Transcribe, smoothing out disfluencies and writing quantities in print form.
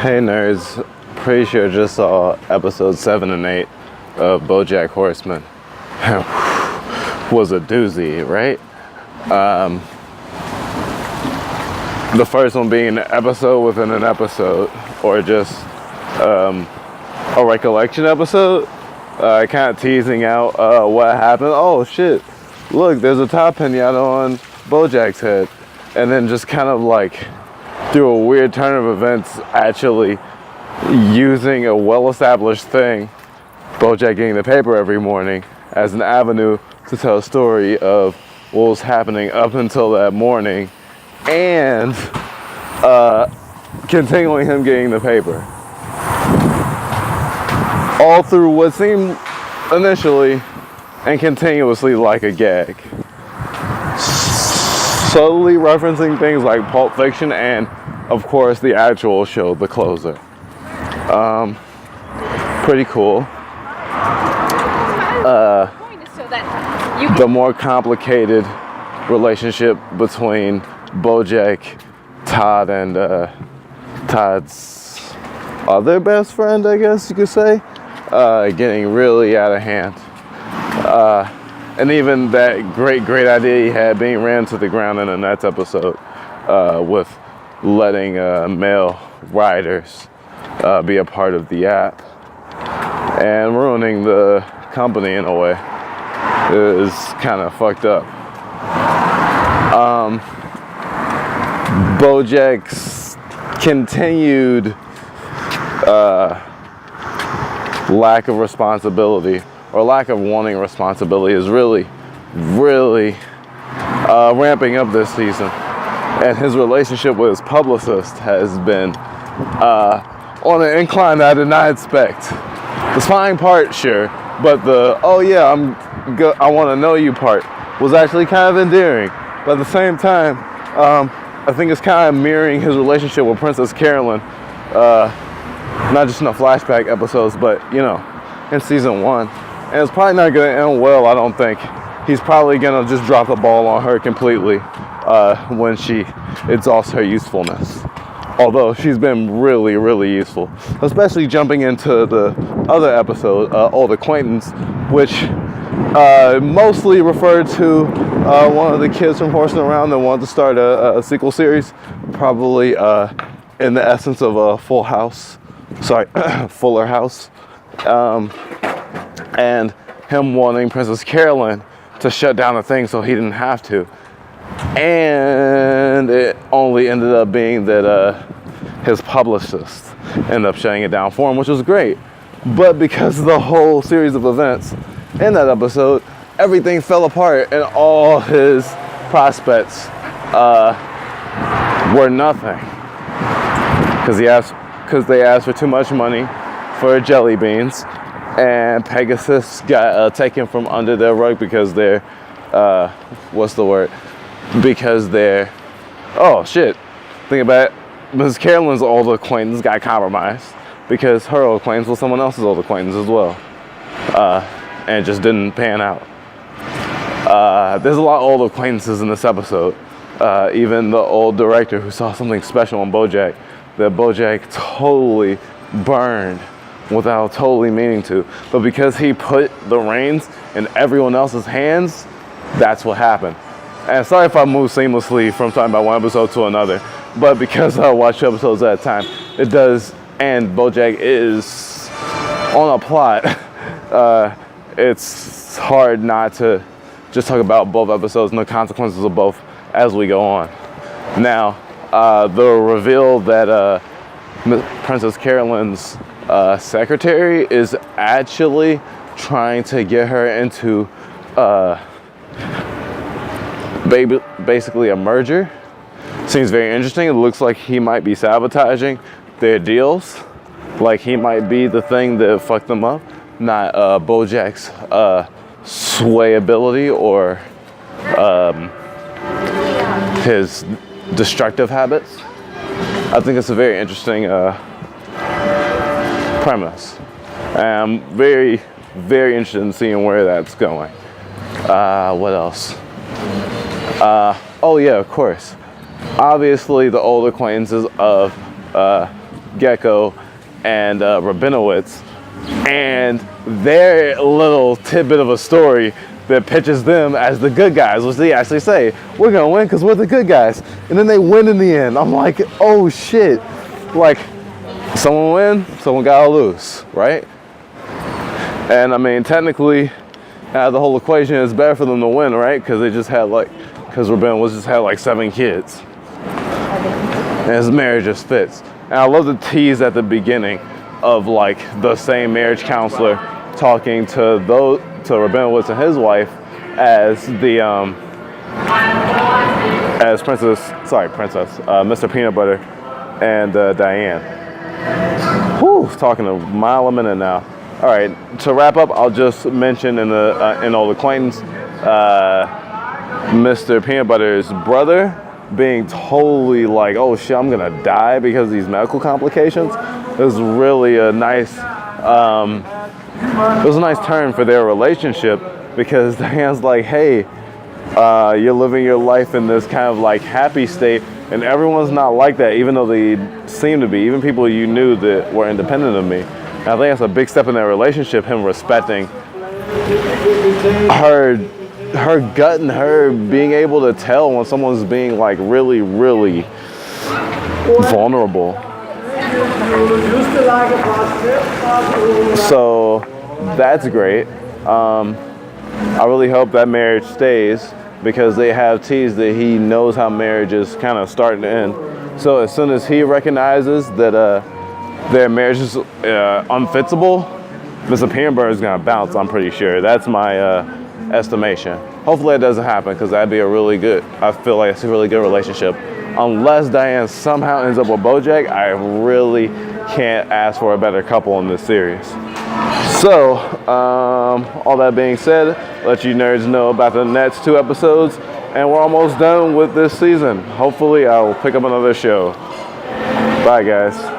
Hey nerds, pretty sure just saw episode 7 and 8 of Bojack Horseman. Was a doozy, right? The first one being an episode within an episode, or just a recollection episode, kind of teasing out what happened. Oh shit, look, there's a top pinata on Bojack's head. And then just kind of like through a weird turn of events, actually using a well-established thing, Bojack getting the paper every morning, as an avenue to tell a story of what was happening up until that morning, and continuing him getting the paper. All through what seemed initially and continuously like a gag. Subtly referencing things like Pulp Fiction and, of course, the actual show, The Closer. Pretty cool. The more complicated relationship between Bojack, Todd, and Todd's other best friend, I guess you could say, getting really out of hand. And even that great idea he had being ran to the ground in the next episode, with letting male riders be a part of the app and ruining the company in a way is kind of fucked up. Bojack's continued lack of responsibility, or lack of wanting responsibility, is really ramping up this season. And his relationship with his publicist has been on an incline that I did not expect. The spying part, sure, but the "oh yeah, I want to know you" part was actually kind of endearing. But at the same time, I think it's kind of mirroring his relationship with Princess Carolyn, not just in the flashback episodes, but in season 1. And it's probably not going to end well, I don't think. He's probably going to just drop the ball on her completely when she exhausts her usefulness. Although she's been really useful. Especially jumping into the other episode, Old Acquaintance, which mostly referred to one of the kids from Horseman Around that wanted to start a sequel series. Probably in the essence of a Fuller House. And him wanting Princess Carolyn to shut down the thing so he didn't have to. And it only ended up being that his publicist ended up shutting it down for him, which was great. But because of the whole series of events in that episode, everything fell apart and all his prospects were nothing. Because they asked for too much money for jelly beans. And Pegasus got taken from under their rug because they're, Because they're, oh shit, think about it. Mrs. Carolyn's old acquaintance got compromised because her old acquaintance was someone else's old acquaintance as well. And it just didn't pan out. There's a lot of old acquaintances in this episode. Even the old director who saw something special in Bojack that Bojack totally burned without totally meaning to, but because he put the reins in everyone else's hands, that's what happened. And sorry if I move seamlessly from talking about one episode to another, but because I watch 2 episodes at a time, it does, and Bojack is on a plot. It's hard not to just talk about both episodes and the consequences of both as we go on. Now, the reveal that Princess Carolyn's secretary is actually trying to get her into basically a merger seems very interesting. It looks like he might be sabotaging their deals, like he might be the thing that fucked them up, not Bojack's swayability or his destructive habits. I think it's a very interesting premise. I'm very interested in seeing where that's going. What else? Oh yeah, of course. Obviously the old acquaintances of Gecko and Rabinowitz, and their little tidbit of a story that pitches them as the good guys, which they actually say, we're gonna win because we're the good guys. And then they win in the end. I'm like, oh shit. Like, someone win, someone gotta lose, right? And I mean, technically, the whole equation is better for them to win, right? Because they just had because Rabinowitz just had like 7 kids. And his marriage just fits. And I love the tease at the beginning of like the same marriage counselor talking to Rabinowitz and his wife as the as Mr. Peanut Butter and Diane. Whew, talking a mile a minute now. All right, to wrap up, I'll just mention in Old Acquaintance, Mr. Peanut Butter's brother being totally like, oh shit, I'm gonna die because of these medical complications. It was really a nice, it was a nice turn for their relationship, because Diane's like, hey, you're living your life in this kind of like happy state, and everyone's not like that, even though they seem to be, even people you knew that were independent of me. And I think that's a big step in their relationship, him respecting her gut and her being able to tell when someone's being like really, really vulnerable. So that's great. I really hope that marriage stays, because they have teased that he knows how marriage is kind of starting to end. So as soon as he recognizes that their marriage is unfixable, Mr. Peanut Butter is gonna bounce, I'm pretty sure. That's my estimation. Hopefully it doesn't happen, because that'd be I feel like it's a really good relationship. Unless Diane somehow ends up with Bojack, I really can't ask for a better couple in this series. So, all that being said, let you nerds know about the next 2 episodes, and we're almost done with this season. Hopefully I'll pick up another show. Bye guys.